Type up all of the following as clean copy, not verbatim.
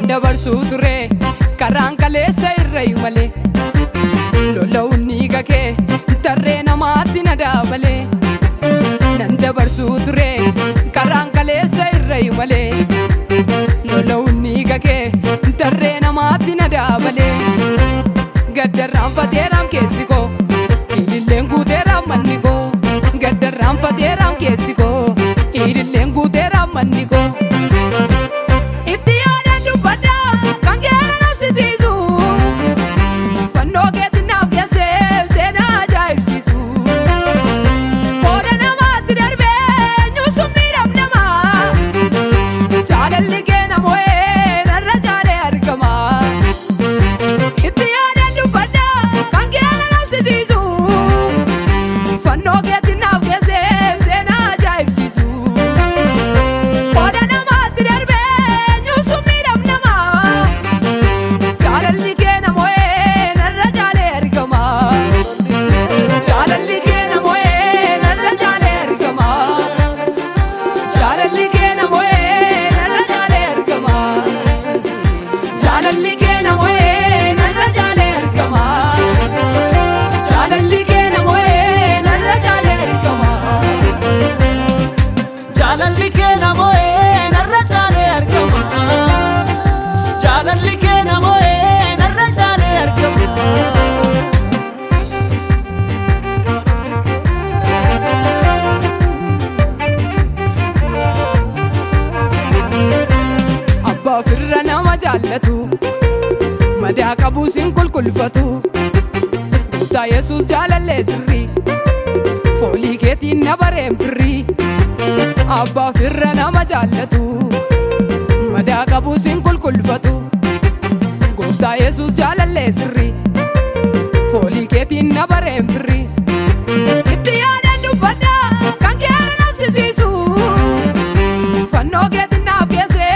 dabarsuu ture karaan kaleessa irrayu malee lola'uun kee tarree namaatti na dabalee nan dabarsuu ture karaan kaleessa irrayu malee lola'uun kee tarree namaatti na dabalee gaddarraan fateeraam keessi koo ililleen guuteeraam manni koo gaddarraan fateeraam keessi koo ililleen guuteeraam manni koo. Firra nama jaallatu madaa qabu sin kulkulfatu Gooftaa Yesuus jaalallee sirrii foolii keetiin na bareem firrii Abbaa firra nama jaallatu madaa qabu sin kulkulfatu Gooftaa Yesuus jaalallee sirrii foolii keetiin na bareem firrii itti yaadan dubbadhaa kan kee nabsisiisu fannoo keetiin naaf keessee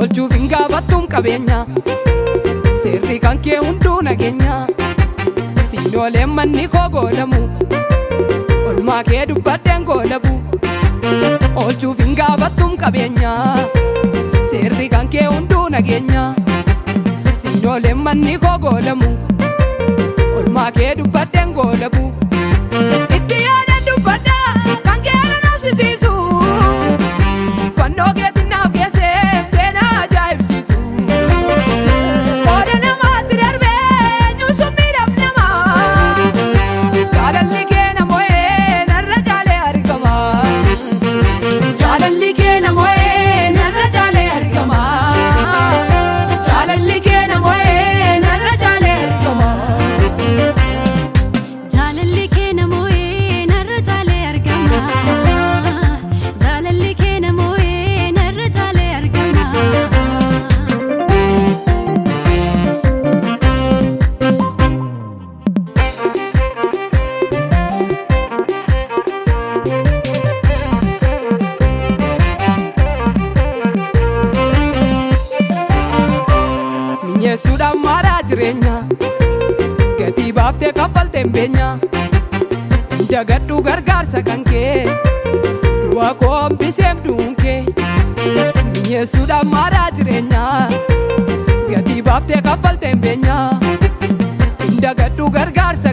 Olchuuf hin gaafattuun qabeenya seerri kan kee hunduu nageenya siinooleen manni koo goolamu olmaa kee dubbadheen goolabu olchuuf hin gaafattuun qabeenya seerri kan kee hunduu nageenya siinooleen manni koo goolamu olmaa kee dubbadheen goolabu itti yaadan dubbadhaa kan kee nabsisiisu fannoo keetiin naaf keessee Yesuudhaan maaraa jireenya gatii baaftee kaffalteen beenya dagadhuu gargaarsa kan kee du'a koo hambiseef du'uun kee Yesuudhaan maaraa jireenya gatii baaftee kaffalteen beenya dagadhuu gargaarsa